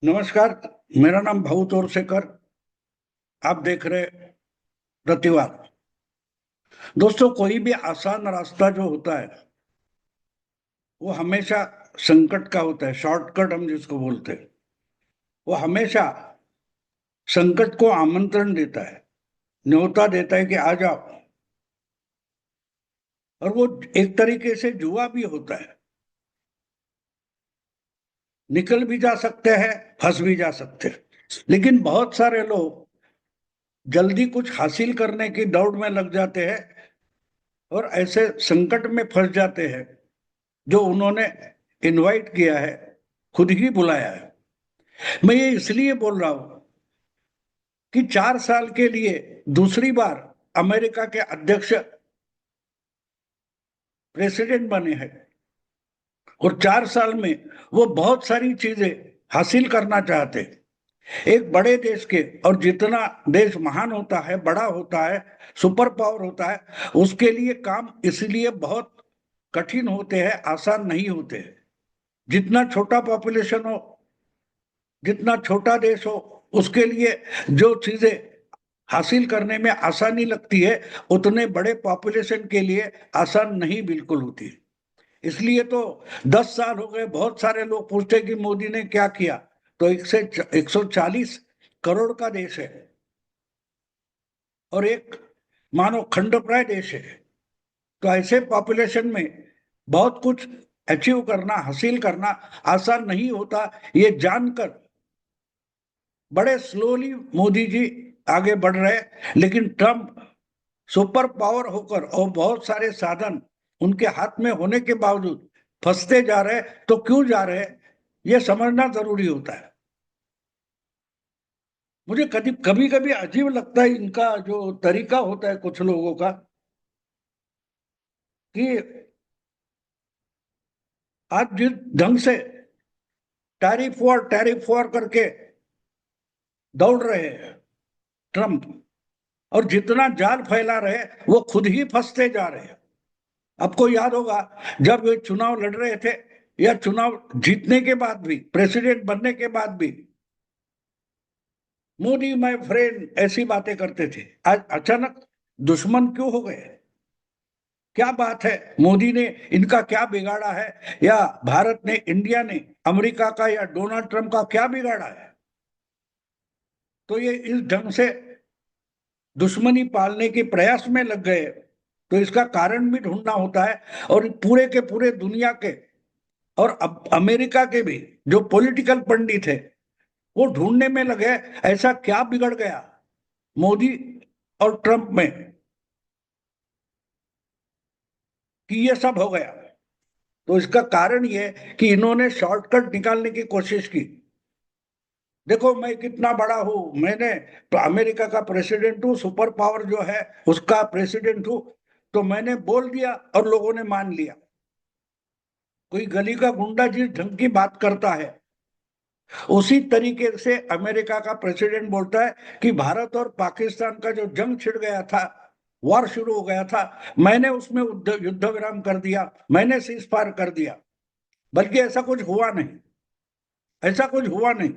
नमस्कार। मेरा नाम भाऊ तोरसेकर। आप देख रहे प्रतिवाद। दोस्तों, कोई भी आसान रास्ता जो होता है वो हमेशा संकट का होता है। शॉर्टकट हम जिसको बोलते हैं, वो हमेशा संकट को आमंत्रण देता है, न्योता देता है कि आ जाओ। और वो एक तरीके से जुआ भी होता है। निकल भी जा सकते हैं, फंस भी जा सकते हैं। लेकिन बहुत सारे लोग जल्दी कुछ हासिल करने की दौड़ में लग जाते हैं और ऐसे संकट में फंस जाते हैं जो उन्होंने इनवाइट किया है, खुद ही बुलाया है। मैं ये इसलिए बोल रहा हूं कि 4 साल के लिए दूसरी बार अमेरिका के अध्यक्ष प्रेसिडेंट बने हैं और 4 साल में वो बहुत सारी चीजें हासिल करना चाहते हैं। एक बड़े देश के, और जितना देश महान होता है, बड़ा होता है, सुपर पावर होता है, उसके लिए काम इसलिए बहुत कठिन होते हैं, आसान नहीं होते हैं। जितना छोटा पॉपुलेशन हो, जितना छोटा देश हो, उसके लिए जो चीजें हासिल करने में आसानी लगती है, उतने बड़े पॉपुलेशन के लिए आसान नहीं बिल्कुल होती। इसलिए तो 10 साल हो गए, बहुत सारे लोग पूछते कि मोदी ने क्या किया। तो 140 करोड़ का देश है और एक मानो खंडप्राय देश है। तो ऐसे पॉपुलेशन में बहुत कुछ अचीव करना, हासिल करना आसान नहीं होता। ये जानकर बड़े स्लोली मोदी जी आगे बढ़ रहे। लेकिन ट्रम्प सुपर पावर होकर और बहुत सारे साधन उनके हाथ में होने के बावजूद फंसते जा रहे। तो क्यों जा रहे, ये समझना जरूरी होता है। मुझे कभी कभी कभी अजीब लगता है इनका जो तरीका होता है कुछ लोगों का, कि आज जिस ढंग से टैरिफ वॉर करके दौड़ रहे हैं ट्रम्प, और जितना जाल फैला रहे, वो खुद ही फंसते जा रहे हैं। आपको याद होगा, जब वे चुनाव लड़ रहे थे या चुनाव जीतने के बाद भी, प्रेसिडेंट बनने के बाद भी, मोदी माय फ्रेंड ऐसी बातें करते थे। आज अचानक दुश्मन क्यों हो गए? क्या बात है? मोदी ने इनका क्या बिगाड़ा है, या भारत ने, इंडिया ने अमेरिका का या डोनाल्ड ट्रंप का क्या बिगाड़ा है? तो ये इस ढंग से दुश्मनी पालने के प्रयास में लग गए। तो इसका कारण भी ढूंढना होता है। और पूरे के पूरे दुनिया के और अब अमेरिका के भी जो पॉलिटिकल पंडित है, वो ढूंढने में लगे ऐसा क्या बिगड़ गया मोदी और ट्रंप में कि ये सब हो गया। तो इसका कारण ये कि इन्होंने शॉर्टकट निकालने की कोशिश की। देखो, मैं कितना बड़ा हूं, मैंने तो अमेरिका का प्रेसिडेंट हूँ, सुपर पावर जो है उसका प्रेसिडेंट हूँ। तो मैंने बोल दिया और लोगों ने मान लिया। कोई गली का गुंडा जिस ढंग की बात करता है, उसी तरीके से अमेरिका का प्रेसिडेंट बोलता है कि भारत और पाकिस्तान का जो जंग छिड़ गया था, वॉर शुरू हो गया था, मैंने उसमें युद्ध विराम कर दिया, मैंने सीज फायर कर दिया। बल्कि ऐसा कुछ हुआ नहीं, ऐसा कुछ हुआ नहीं।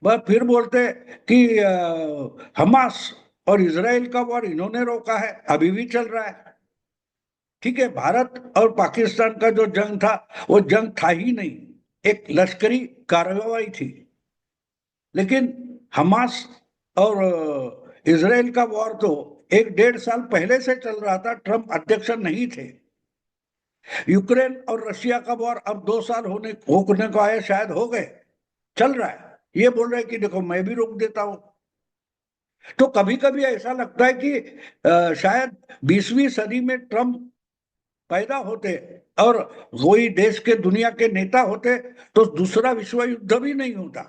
वह फिर बोलते कि हमास और इसराइल का वॉर इन्होंने रोका है, अभी भी चल रहा है। ठीक है, भारत और पाकिस्तान का जो जंग था, वो जंग था ही नहीं, एक लश्करी कार्रवाई थी। लेकिन हमास और इसराइल का वॉर तो 1 डेढ़ साल पहले से चल रहा था, ट्रंप अध्यक्ष नहीं थे। यूक्रेन और रशिया का वॉर अब 2 साल होने को आए, शायद हो गए, चल रहा है। ये बोल रहे हैं कि देखो मैं भी रोक देता हूं। तो कभी कभी ऐसा लगता है कि शायद 20वीं सदी में ट्रंप पैदा होते और कोई देश के, दुनिया के नेता होते, तो दूसरा विश्व युद्ध भी नहीं होता।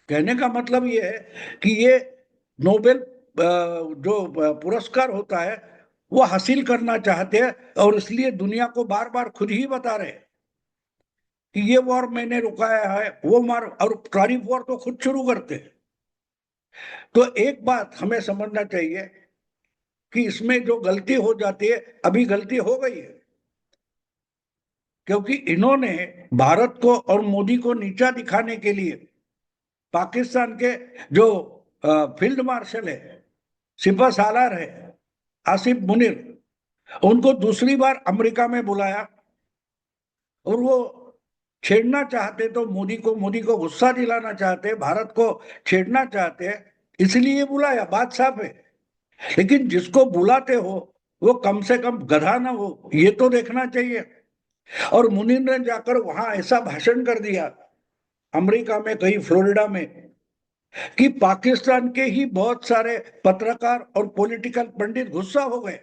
कहने का मतलब ये है कि ये नोबेल जो पुरस्कार होता है, वो हासिल करना चाहते हैं, और इसलिए दुनिया को बार बार खुद ही बता रहे हैं कि ये वॉर मैंने रुकाया है, वो मार, और तारीफ वॉर तो खुद शुरू करते हैं। तो एक बात हमें समझना चाहिए कि इसमें जो गलती हो जाती है, अभी गलती हो गई है क्योंकि इन्होंने भारत को और मोदी को नीचा दिखाने के लिए पाकिस्तान के जो फील्ड मार्शल है, सिपह सालार है, आसिफ मुनीर, उनको दूसरी बार अमेरिका में बुलाया और वो छेड़ना चाहते तो मोदी को गुस्सा दिलाना चाहते, भारत को छेड़ना चाहते, इसलिए बुलाया, बात साफ है। लेकिन जिसको बुलाते हो वो कम से कम गधा ना हो, ये तो देखना चाहिए। और मुनीर ने जाकर वहां ऐसा भाषण कर दिया अमेरिका में, कहीं फ्लोरिडा में, कि पाकिस्तान के ही बहुत सारे पत्रकार और पॉलिटिकल पंडित गुस्सा हो गए,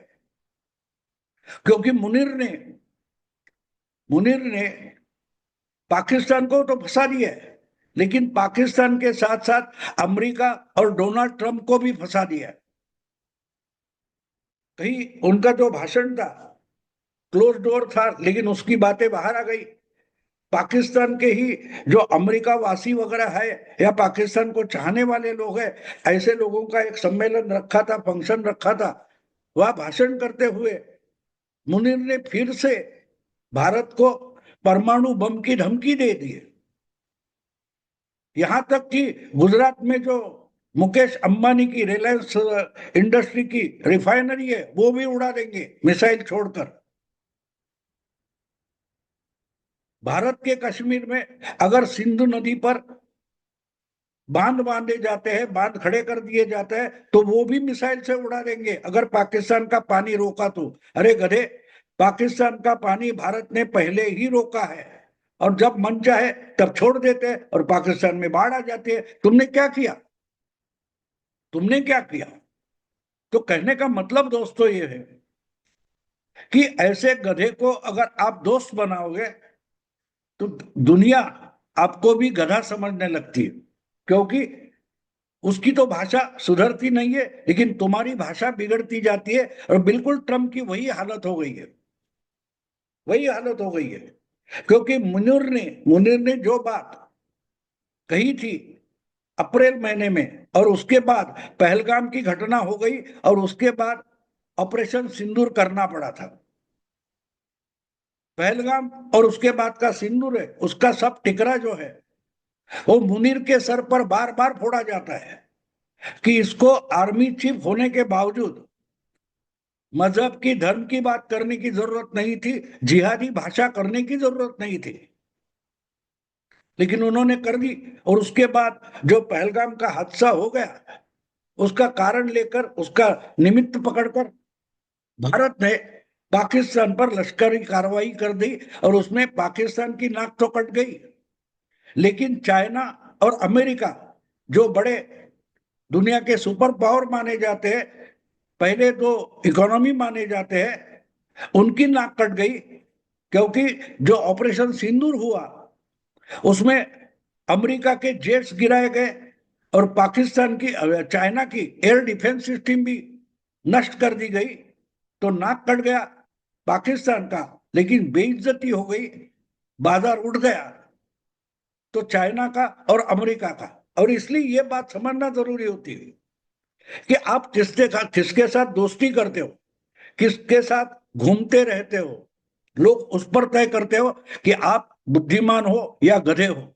क्योंकि मुनीर ने पाकिस्तान को तो फंसा दिया है, लेकिन पाकिस्तान के साथ साथ अमेरिका और डोनाल्ड ट्रंप को भी फंसा दिया है। कहीं उनका जो भाषण था क्लोज डोर था, लेकिन उसकी बातें बाहर आ गई। पाकिस्तान के ही जो अमेरिका वासी वगैरह है या पाकिस्तान को चाहने वाले लोग हैं, ऐसे लोगों का एक सम्मेलन रखा था, फंक्शन रखा था, वह भाषण करते हुए मुनीर ने फिर से भारत को परमाणु बम की धमकी दे दी है। यहां तक कि गुजरात में जो मुकेश अंबानी की रिलायंस इंडस्ट्री की रिफाइनरी है वो भी उड़ा देंगे मिसाइल छोड़कर। भारत के कश्मीर में अगर सिंधु नदी पर बांध बांधे जाते हैं, बांध खड़े कर दिए जाते हैं, तो वो भी मिसाइल से उड़ा देंगे अगर पाकिस्तान का पानी रोका तो। अरे गधे, पाकिस्तान का पानी भारत ने पहले ही रोका है, और जब मन चाहे तब छोड़ देते हैं और पाकिस्तान में बाढ़ आ जाती है। तुमने क्या किया? तुमने क्या किया? तो कहने का मतलब दोस्तों ये है कि ऐसे गधे को अगर आप दोस्त बनाओगे तो दुनिया आपको भी गधा समझने लगती है, क्योंकि उसकी तो भाषा सुधरती नहीं है, लेकिन तुम्हारी भाषा बिगड़ती जाती है। और बिल्कुल ट्रम्प की वही हालत हो गई है, वही हालत हो गई है। क्योंकि मुनीर ने जो बात कही थी अप्रैल महीने में, और उसके बाद पहलगाम की घटना हो गई, और उसके बाद ऑपरेशन सिंदूर करना पड़ा था। पहलगाम और उसके बाद का सिंदूर है, उसका सब टिकरा जो है वो मुनीर के सर पर बार बार फोड़ा जाता है कि इसको आर्मी चीफ होने के बावजूद मजहब की, धर्म की बात करने की जरूरत नहीं थी, जिहादी भाषा करने की जरूरत नहीं थी, लेकिन उन्होंने कर दी। और उसके बाद जो पहलगाम का हादसा हो गया, उसका कारण लेकर, उसका निमित्त पकड़कर भारत ने पाकिस्तान पर लश्करी कार्रवाई कर दी, और उसमें पाकिस्तान की नाक तो कट गई। लेकिन चाइना और अमेरिका, जो बड़े दुनिया के सुपर पावर माने जाते हैं, पहले तो इकोनॉमी माने जाते हैं, उनकी नाक कट गई। क्योंकि जो ऑपरेशन सिंदूर हुआ उसमें अमेरिका के जेट्स गिराए गए, और पाकिस्तान की, चाइना की एयर डिफेंस सिस्टम भी नष्ट कर दी गई। तो नाक कट गया पाकिस्तान का, लेकिन बेइज्जती हो गई, बाजार उठ गया तो चाइना का और अमेरिका का। और इसलिए ये बात समझना जरूरी होती है कि आप किसके साथ दोस्ती करते हो, किसके साथ घूमते रहते हो, लोग उस पर तय करते हो कि आप बुद्धिमान हो या गधे हो।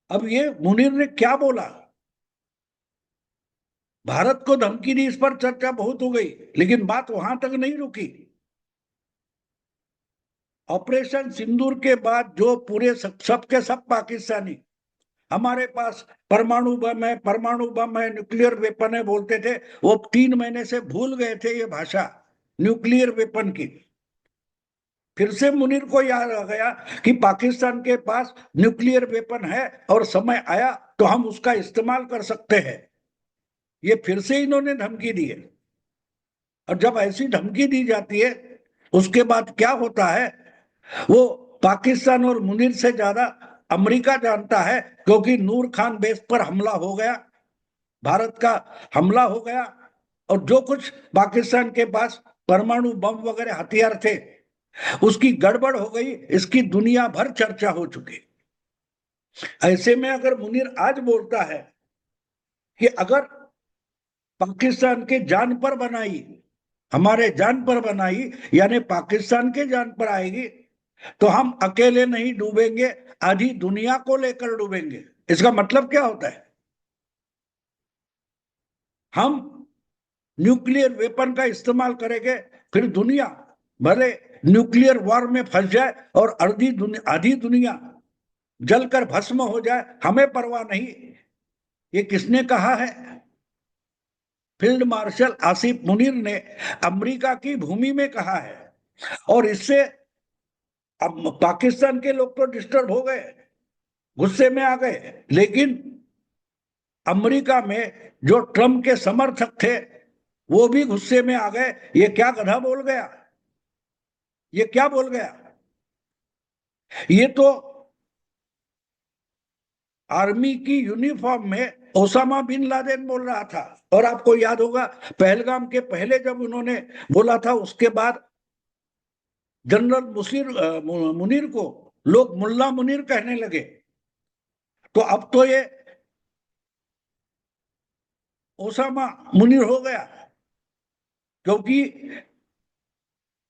अब ये मुनीर ने क्या बोला, भारत को धमकी दी, इस पर चर्चा बहुत हो गई, लेकिन बात वहां तक नहीं रुकी। ऑपरेशन सिंदूर के बाद जो पूरे सब के सब पाकिस्तानी हमारे पास परमाणु बम है, न्यूक्लियर वेपन है बोलते थे, वो 3 महीने से भूल गए थे ये भाषा न्यूक्लियर वेपन की। फिर से मुनीर को याद आ गया कि पाकिस्तान के पास न्यूक्लियर वेपन है और समय आया तो हम उसका इस्तेमाल कर सकते हैं। ये फिर से इन्होंने धमकी दी है। और जब ऐसी धमकी दी जाती है, उसके बाद क्या होता है, वो पाकिस्तान और मुनीर से ज्यादा अमेरिका जानता है, क्योंकि नूर खान बेस पर हमला हो गया, भारत का हमला हो गया, और जो कुछ पाकिस्तान के पास परमाणु बम वगैरह हथियार थे उसकी गड़बड़ हो गई, इसकी दुनिया भर चर्चा हो चुकी। ऐसे में अगर मुनीर आज बोलता है कि अगर पाकिस्तान के जान पर बनाई हमारे जान पर बनाई, यानी पाकिस्तान के जान पर आएगी, तो हम अकेले नहीं डूबेंगे, आधी दुनिया को लेकर डूबेंगे। इसका मतलब क्या होता है? हम न्यूक्लियर वेपन का इस्तेमाल करेंगे, फिर दुनिया भले न्यूक्लियर वॉर में फंस जाए और आधी दुनिया जलकर भस्म हो जाए, हमें परवाह नहीं। ये किसने कहा है? फील्ड मार्शल आसिफ मुनीर ने अमेरिका की भूमि में कहा है। और इससे अब पाकिस्तान के लोग तो डिस्टर्ब हो गए, गुस्से में आ गए, लेकिन अमेरिका में जो ट्रम्प के समर्थक थे वो भी गुस्से में आ गए। ये क्या गधा बोल गया, ये क्या बोल गया? ये तो आर्मी की यूनिफॉर्म में ओसामा बिन लादेन बोल रहा था। और आपको याद होगा पहलगाम के पहले जब उन्होंने बोला था, उसके बाद जनरल मुनीर को लोग मुल्ला मुनीर कहने लगे। तो अब तो ये ओसामा मुनीर हो गया, क्योंकि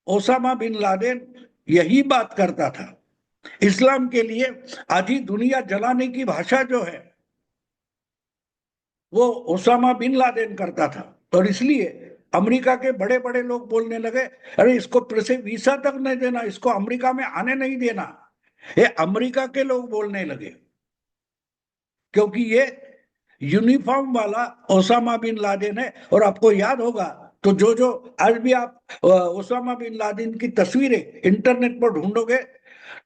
ओसामा बिन लादेन यही बात करता था। इस्लाम के लिए आधी दुनिया जलाने की भाषा जो है वो ओसामा बिन लादेन करता था। और इसलिए अमेरिका के बड़े बड़े लोग बोलने लगे, अरे इसको से वीसा तक नहीं देना, इसको अमेरिका में आने नहीं देना। ये अमेरिका के लोग बोलने लगे, क्योंकि ये यूनिफॉर्म वाला ओसामा बिन लादेन है। और आपको याद होगा, तो जो जो आज भी आप ओसामा बिन लादेन की तस्वीरें इंटरनेट पर ढूंढोगे,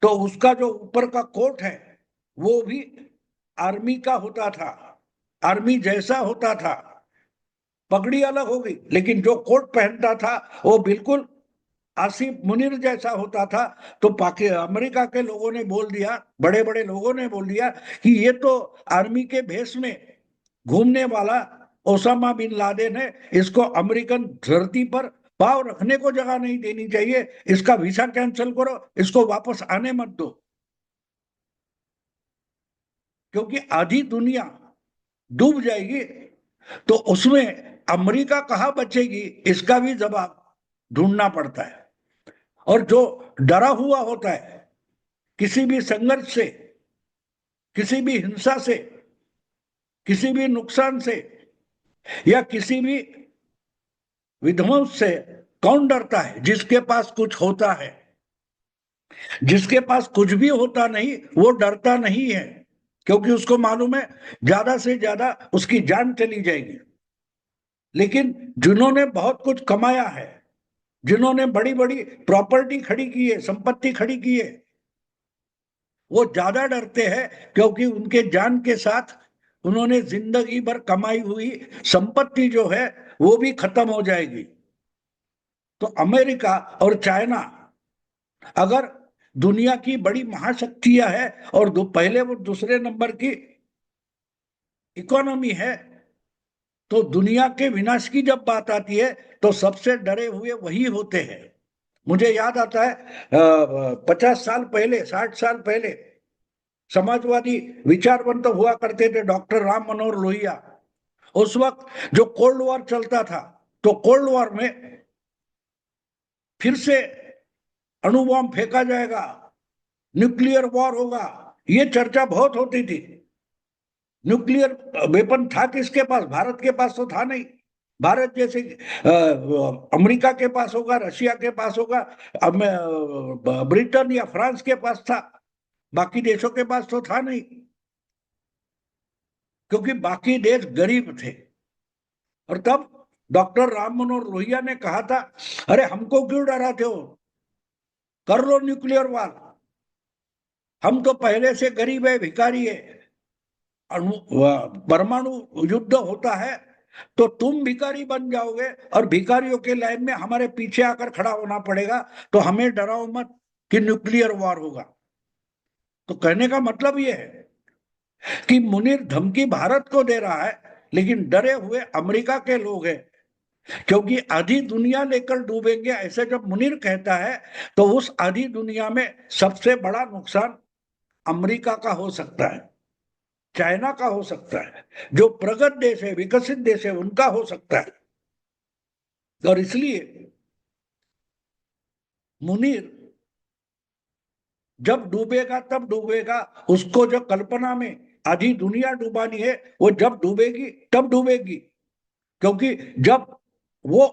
तो उसका जो ऊपर का कोट है वो भी आर्मी का होता था, आर्मी जैसा होता था। पगड़ी अलग होगी, लेकिन जो कोट पहनता था वो बिल्कुल आसिफ मुनीर जैसा होता था। तो अमेरिका के लोगों ने बोल दिया, बड़े बड़े लोगों ने बोल दिया कि ये तो आर्मी के भेष में घूमने वाला ओसामा बिन लादेन है, इसको अमेरिकन धरती पर पांव रखने को जगह नहीं देनी चाहिए, इसका वीसा कैंसिल करो, इसको वापस आने मत दो। क्योंकि आधी दुनिया डूब जाएगी, तो उसमें अमेरिका कहाँ बचेगी, इसका भी जवाब ढूंढना पड़ता है। और जो डरा हुआ होता है किसी भी संघर्ष से, किसी भी हिंसा से, किसी भी नुकसान से, या किसी भी विध्वंस से, कौन डरता है? जिसके पास कुछ होता है। जिसके पास कुछ भी होता नहीं वो डरता नहीं है, क्योंकि उसको मालूम है ज्यादा से ज्यादा उसकी जान चली जाएगी। लेकिन जिन्होंने बहुत कुछ कमाया है, जिन्होंने बड़ी बड़ी प्रॉपर्टी खड़ी की है, संपत्ति खड़ी की है, वो ज्यादा डरते हैं, क्योंकि उनके जान के साथ उन्होंने जिंदगी भर कमाई हुई संपत्ति जो है वो भी खत्म हो जाएगी। तो अमेरिका और चाइना अगर दुनिया की बड़ी महाशक्तियां है और पहले वो दूसरे नंबर की इकोनॉमी है, तो दुनिया के विनाश की जब बात आती है तो सबसे डरे हुए वही होते हैं। मुझे याद आता है 50 साल पहले, 60 साल पहले समाजवादी विचारवंत हुआ करते थे, डॉक्टर राम मनोहर लोहिया। उस वक्त जो कोल्ड वॉर चलता था, तो कोल्ड वॉर में फिर से अणु बॉम्ब फेंका जाएगा, न्यूक्लियर वॉर होगा, ये चर्चा बहुत होती थी। न्यूक्लियर वेपन था किसके पास? भारत के पास तो था नहीं। भारत जैसे अमेरिका के पास होगा, रशिया के पास होगा, ब्रिटेन या फ्रांस के पास था, बाकी देशों के पास तो था नहीं, क्योंकि बाकी देश गरीब थे। और तब डॉक्टर राम मनोहर लोहिया ने कहा था, अरे हमको क्यों डराते हो, कर लो न्यूक्लियर वॉर, हम तो पहले से गरीब है, भिखारी है। परमाणु युद्ध होता है तो तुम भिखारी बन जाओगे और भिखारियों के लाइन में हमारे पीछे आकर खड़ा होना पड़ेगा, तो हमें डराओ मत कि न्यूक्लियर वॉर होगा। तो कहने का मतलब यह है कि मुनीर धमकी भारत को दे रहा है, लेकिन डरे हुए अमेरिका के लोग हैं, क्योंकि आधी दुनिया लेकर डूबेंगे ऐसे जब मुनीर कहता है, तो उस आधी दुनिया में सबसे बड़ा नुकसान अमेरिका का हो सकता है, चाइना का हो सकता है, जो प्रगत देश है, विकसित देश है, उनका हो सकता है। और इसलिए मुनीर जब डूबेगा तब डूबेगा, उसको जो कल्पना में आधी दुनिया डूबानी है, वो जब डूबेगी तब डूबेगी। क्योंकि जब वो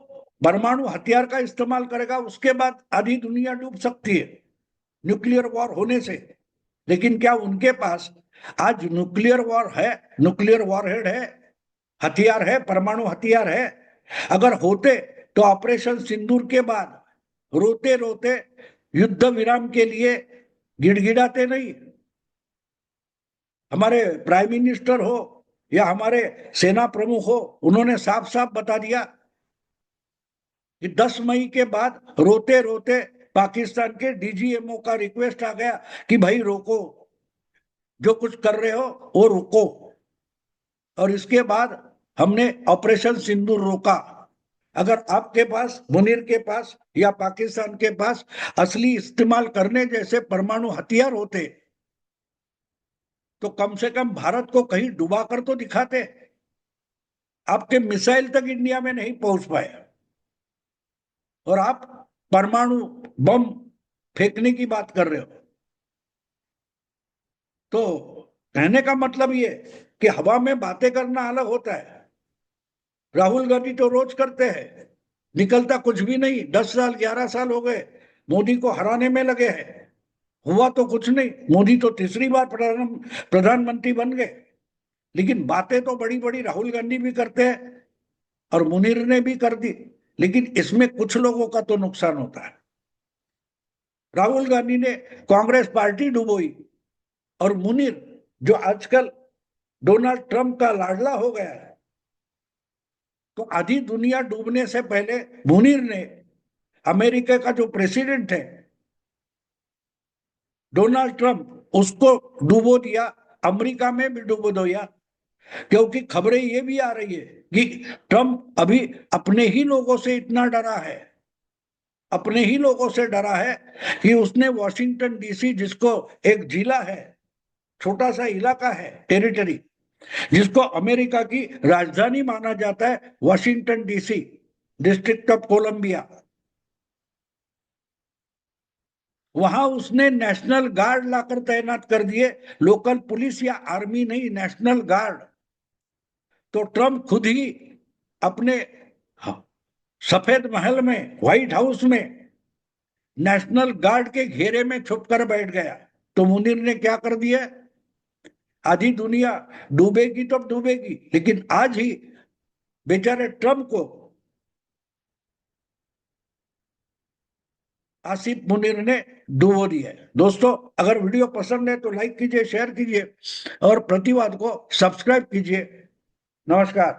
परमाणु हथियार का इस्तेमाल करेगा उसके बाद आधी दुनिया डूब सकती है न्यूक्लियर वॉर होने से। लेकिन क्या उनके पास आज न्यूक्लियर वॉर है, न्यूक्लियर वॉरहेड है, हथियार है, परमाणु हथियार है? अगर होते तो ऑपरेशन सिंदूर के बाद रोते रोते युद्ध विराम के लिए गिड़गिड़ाते नहीं। हमारे प्राइम मिनिस्टर हो या हमारे सेना प्रमुख हो, उन्होंने साफ साफ बता दिया कि 10 मई के बाद रोते रोते पाकिस्तान के डीजीएमओ का रिक्वेस्ट आ गया कि भाई रोको, जो कुछ कर रहे हो वो रोको। और इसके बाद हमने ऑपरेशन सिंदूर रोका। अगर आपके पास, मुनीर के पास या पाकिस्तान के पास असली इस्तेमाल करने जैसे परमाणु हथियार होते तो कम से कम भारत को कहीं डुबा कर तो दिखाते। आपके मिसाइल तक इंडिया में नहीं पहुंच पाए और आप परमाणु बम फेंकने की बात कर रहे हो। तो कहने का मतलब ये कि हवा में बातें करना अलग होता है। राहुल गांधी तो रोज करते हैं, निकलता कुछ भी नहीं। 10 साल 11 साल हो गए मोदी को हराने में लगे हैं, हुआ तो कुछ नहीं। मोदी तो तीसरी बार प्रधानमंत्री बन गए, लेकिन बातें तो बड़ी बड़ी राहुल गांधी भी करते हैं और मुनीर ने भी कर दी। लेकिन इसमें कुछ लोगों का तो नुकसान होता है। राहुल गांधी ने कांग्रेस पार्टी डुबोई और मुनीर, जो आजकल डोनाल्ड ट्रंप का लाडला हो गया है, तो आधी दुनिया डूबने से पहले मुनीर ने अमेरिका का जो प्रेसिडेंट है डोनाल्ड ट्रंप, उसको डुबो दिया। अमेरिका में भी डुबो दिया, क्योंकि खबरें ये भी आ रही है कि ट्रंप अभी अपने ही लोगों से इतना डरा है, अपने ही लोगों से डरा है कि उसने वॉशिंगटन डीसी, जिसको एक जिला है, छोटा सा इलाका है, टेरिटरी, जिसको अमेरिका की राजधानी माना जाता है, Washington DC, district of Columbia, वहां उसने नेशनल गार्ड लाकर तैनात कर दिए। लोकल पुलिस या आर्मी नहीं, नेशनल गार्ड। तो ट्रंप खुद ही अपने सफेद महल में, व्हाइट हाउस में नेशनल गार्ड के घेरे में छुप कर बैठ गया। तो मुनीर ने क्या कर दिया? आधी दुनिया डूबेगी तब डूबेगी, लेकिन आज ही बेचारे ट्रंप को आसिफ मुनीर ने डुबो दिया है। दोस्तों, अगर वीडियो पसंद है तो लाइक कीजिए, शेयर कीजिए और प्रतिवाद को सब्सक्राइब कीजिए। नमस्कार।